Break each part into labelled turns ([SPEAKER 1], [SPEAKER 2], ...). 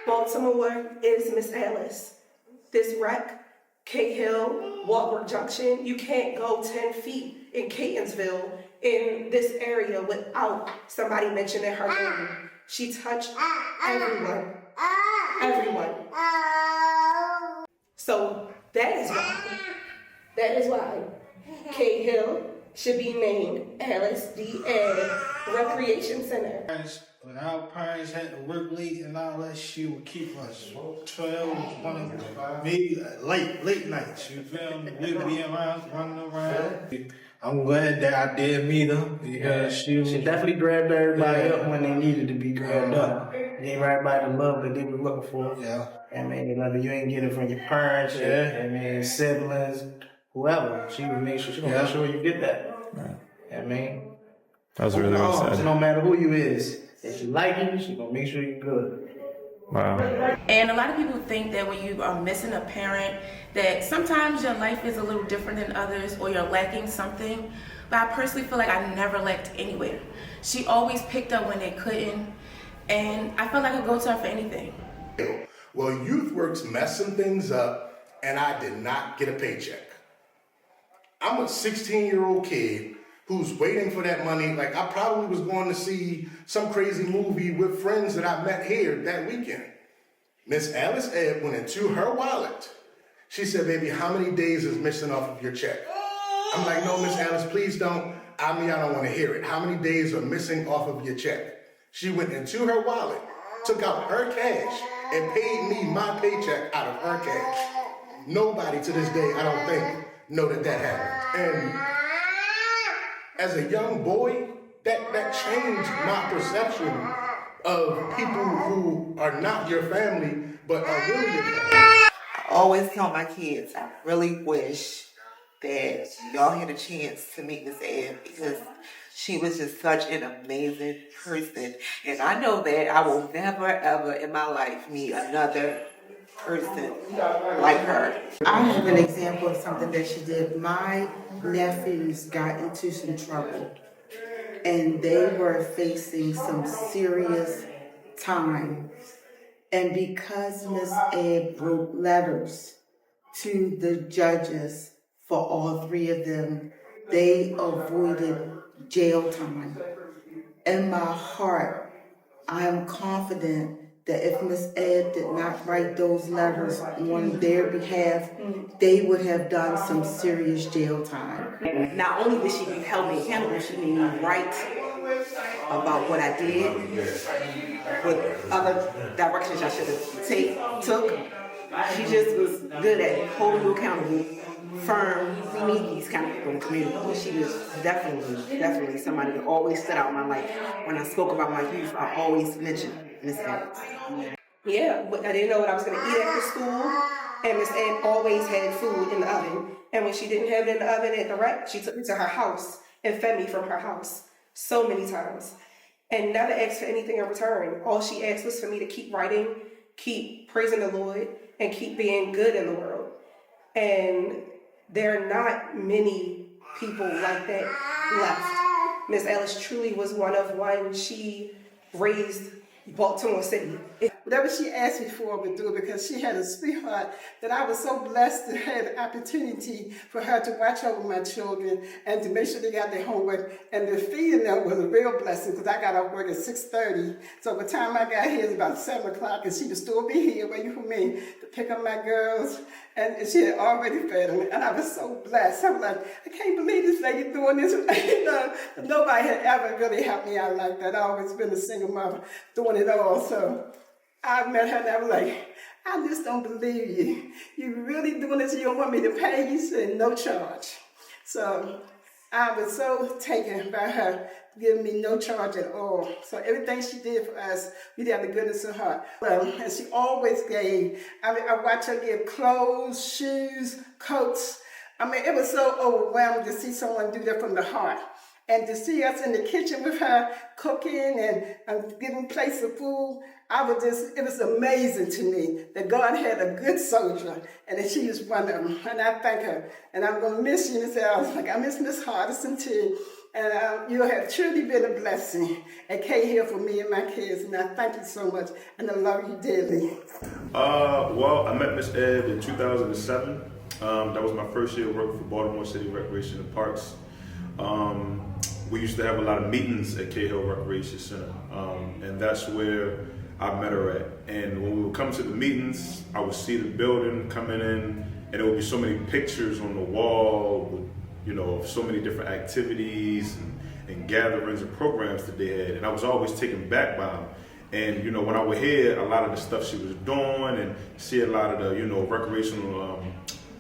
[SPEAKER 1] Baltimore is Miss Alice. This wreck, Cahill, Walbrook Junction, you can't go 10 feet in Catonsville in this area without somebody mentioning her name. She touched everyone. Everyone. So that is why Cahill should be named Alice D. Ed Recreation Center.
[SPEAKER 2] When our parents had to work late and all that, she would keep us 12, 1, maybe late nights. You feel me? We'd be around, running around. I'm glad that I did meet her because she definitely grabbed everybody up when they needed to be grabbed up. Gave everybody the love that they were looking for. Yeah. I mean, you ain't get it from your parents, I mean, siblings, whoever. She would make sure make sure you get that. Right. I mean,
[SPEAKER 3] that was really well said.
[SPEAKER 2] So no matter who you is, if you like you, she gonna make sure you're good.
[SPEAKER 3] Wow.
[SPEAKER 4] And a lot of people think that when you are missing a parent, that sometimes your life is a little different than others or you're lacking something. But I personally feel like I never lacked anywhere. She always picked up when they couldn't, and I felt like I could go to her for anything.
[SPEAKER 5] Well, YouthWorks messed some things up, and I did not get a paycheck. I'm a 16-year-old kid who's waiting for that money. Like, I probably was going to see some crazy movie with friends that I met here that weekend. Miss Alice Ed went into her wallet. She said, baby, how many days is missing off of your check? I'm like, no, Miss Alice, please don't. I don't want to hear it. How many days are missing off of your check? She went into her wallet, took out her cash, and paid me my paycheck out of her cash. Nobody to this day, I don't think, know that happened. And as a young boy, that changed my perception of people who are not your family, but are really your family.
[SPEAKER 6] I always tell my kids, I really wish that y'all had a chance to meet Miss Ed because she was just such an amazing person. And I know that I will never, ever in my life meet another person like her.
[SPEAKER 7] I have an example of something that she did. My nephews got into some trouble and they were facing some serious time. And because Miss Ed wrote letters to the judges for all three of them, they avoided jail time. In my heart, I am confident that if Miss Ed did not write those letters on their behalf, they would have done some serious jail time.
[SPEAKER 8] Not only did she help me accountable, she made me write about what I did, what other directions I should have took. She just was good at holding you accountable, firm. We need these kind of people in the community. She was definitely somebody that always stood out in my life. When I spoke about my youth, I always mentioned Miss Ed.
[SPEAKER 1] Yeah, but I didn't know what I was going to eat after school, and Miss Ed always had food in the oven. And when she didn't have it in the oven at the rec, she took me to her house and fed me from her house so many times, and never asked for anything in return. All she asked was for me to keep writing, keep praising the Lord, and keep being good in the world. And there are not many people like that left. Miss Alice truly was one of one. She raised Baltimore City.
[SPEAKER 7] Whatever she asked me for, I would do it because she had a sweetheart that I was so blessed to have the opportunity for her to watch over my children and to make sure they got their homework. And the feeding them was a real blessing because I got off work at 6:30. So by the time I got here, it was about 7 o'clock and she would still be here waiting for me to pick up my girls. And she had already fed them. And I was so blessed. I was like, I can't believe this lady doing this. You know, nobody had ever really helped me out like that. I've always been a single mother doing it all. So I met her and I was like, I just don't believe you. You really doing this? You don't want me to pay? You said no charge. So I was so taken by her giving me no charge at all. So everything she did for us, we did have the goodness of her. And she always gave. I watched her give clothes, shoes, coats. I mean, it was so overwhelming to see someone do that from the heart. And to see us in the kitchen with her cooking and giving plates of food, it was amazing to me that God had a good soldier and that she was one of them. And I thank her. And I'm going to miss you, Miss Alice. Like I miss Miss Hardison too. And you have truly been a blessing at Cahill for me and my kids. And I thank you so much. And I love you dearly.
[SPEAKER 9] Well, I met Miss Ed in 2007. That was my first year working for Baltimore City Recreation and Parks. We used to have a lot of meetings at Cahill Recreation Center, and that's where I met her at. And when we would come to the meetings, I would see the building coming in, and there would be so many pictures on the wall with, you know, so many different activities and gatherings and programs that they had, and I was always taken back by them. And, you know, when I would hear a lot of the stuff she was doing and see a lot of the, you know, recreational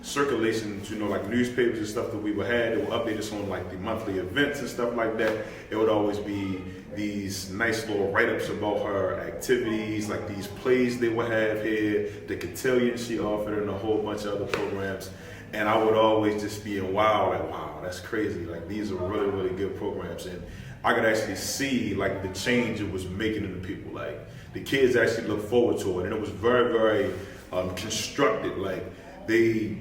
[SPEAKER 9] circulations, you know, like newspapers and stuff that we would have, they would update us on like the monthly events and stuff like that. It would always be these nice little write-ups about her activities, like these plays they would have here, the cotillion she offered, and a whole bunch of other programs. And I would always just be in wow, like, wow, that's crazy. Like, these are really, really good programs. And I could actually see like the change it was making in the people. Like, the kids actually looked forward to it. And it was very, very constructed. Like, the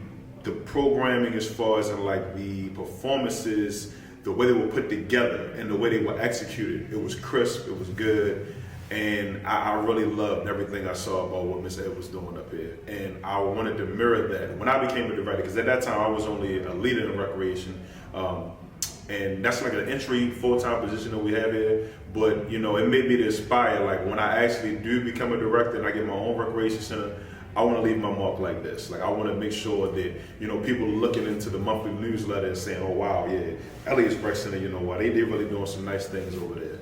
[SPEAKER 9] programming as far as in like the performances, the way they were put together and the way they were executed, it was crisp, it was good. And I really loved everything I saw about what Miss Ed was doing up here. And I wanted to mirror that when I became a director, because at that time I was only a leader in recreation. And that's like an entry full-time position that we have here. But, you know, it made me to aspire, like when I actually do become a director and I get my own recreation center, I want to leave my mark like this. Like, I want to make sure that, you know, people looking into the monthly newsletter and saying, oh, wow, yeah, Elliott's Rec Center, you know what, they really doing some nice things over there.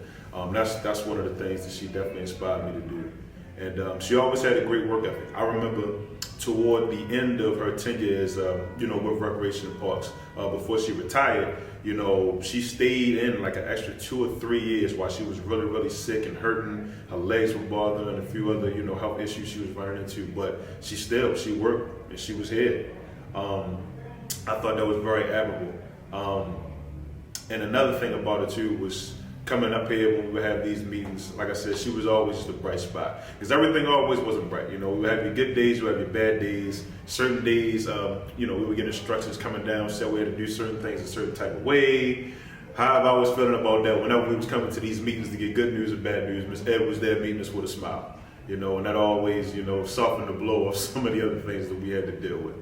[SPEAKER 9] That's one of the things that she definitely inspired me to do. And she always had a great work ethic. I remember toward the end of her tenure as, you know, with Recreation and Parks, before she retired, you know, she stayed in like an extra 2 or 3 years while she was really, really sick and hurting. Her legs were bothering her and a few other, you know, health issues she was running into. But she worked and she was here. I thought that was very admirable. And another thing about it too was coming up here when we would have these meetings. Like I said, she was always just a bright spot, because everything always wasn't bright. You know, we would have your good days, you would have your bad days. Certain days, you know, we would get instructions coming down, said we had to do certain things a certain type of way. However I was feeling about that, whenever we was coming to these meetings to get good news and bad news, Miss Ed was there meeting us with a smile. You know, and that always, you know, softened the blow of some of the other things that we had to deal with.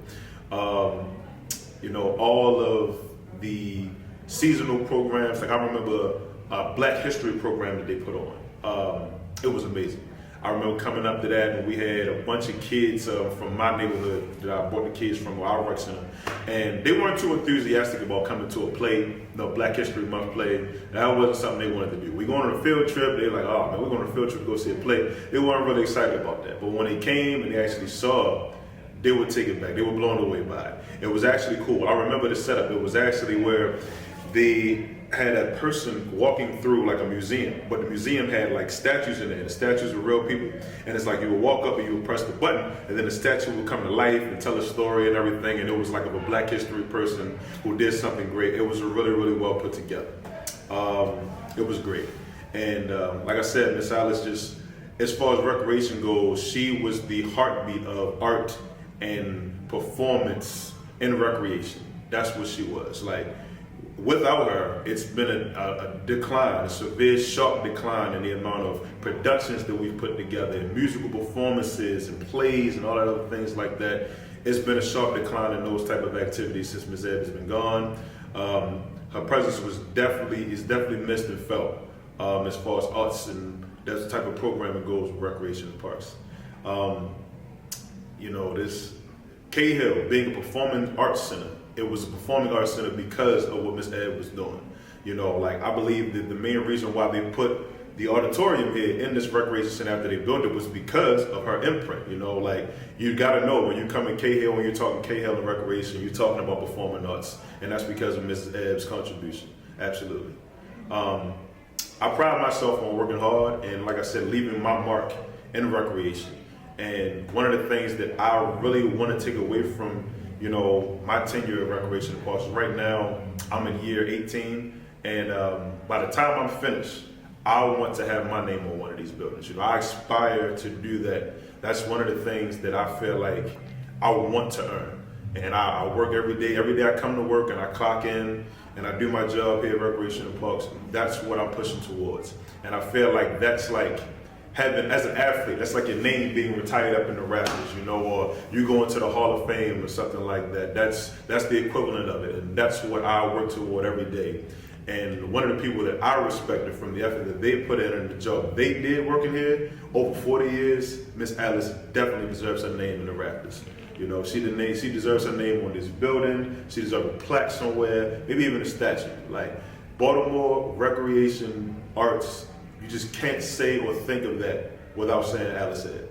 [SPEAKER 9] You know, all of the seasonal programs, like I remember a Black History program that they put on. It was amazing. I remember coming up to that, and we had a bunch of kids from my neighborhood that I brought the kids from our rec center, and they weren't too enthusiastic about coming to a play, the Black History Month play. That wasn't something they wanted to do. We going on a field trip, they're like, oh man, we're going on a field trip to go see a play. They weren't really excited about that. But when they came and they actually saw, they would take it back. They were blown away by it. It was actually cool. I remember the setup. It was actually where they had a person walking through like a museum, but the museum had like statues in it, and the statues were real people. And it's like you would walk up and you would press the button, and then the statue would come to life and tell a story and everything. And it was like of a Black history person who did something great. It was really, really well put together. It was great. And like I said, Miss Alice, just as far as recreation goes, she was the heartbeat of art and performance in recreation. That's what she was. Like, without her, it's been a decline, a severe, sharp decline in the amount of productions that we've put together, and musical performances and plays and all that other things like that. It's been a sharp decline in those type of activities since Ms. Ed has been gone. Her presence is definitely missed and felt as far as arts and that type of programming goes with recreation and parks. You know, this Cahill being a performing arts center, it was a performing arts center because of what Miss Ed was doing. You know, like, I believe that the main reason why they put the auditorium here in this recreation center after they built it was because of her imprint. You know, like, you gotta know when you come in Cahill, when you're talking Cahill and recreation, you're talking about performing arts. And that's because of Mrs. Ebb's contribution. Absolutely. I pride myself on working hard and, like I said, leaving my mark in recreation. And one of the things that I really want to take away from, you know, my tenure at Recreation and Parks, right now I'm in year 18, and by the time I'm finished, I want to have my name on one of these buildings. You know, I aspire to do that. That's one of the things that I feel like I want to earn. And I work every day. Every day I come to work and I clock in and I do my job here at Recreation and Parks, that's what I'm pushing towards. And I feel like that's like having, as an athlete, that's like your name being retired up in the rafters, you know, or you go into the Hall of Fame or something like that. That's the equivalent of it, and that's what I work toward every day. And one of the people that I respected from the effort that they put in and the job they did working here over 40 years, Miss Alice definitely deserves her name in the rafters. You know, she deserves her name on this building. She deserves a plaque somewhere, maybe even a statue. Like, Baltimore Recreation Arts, you just can't say or think of that without saying Alice Ed.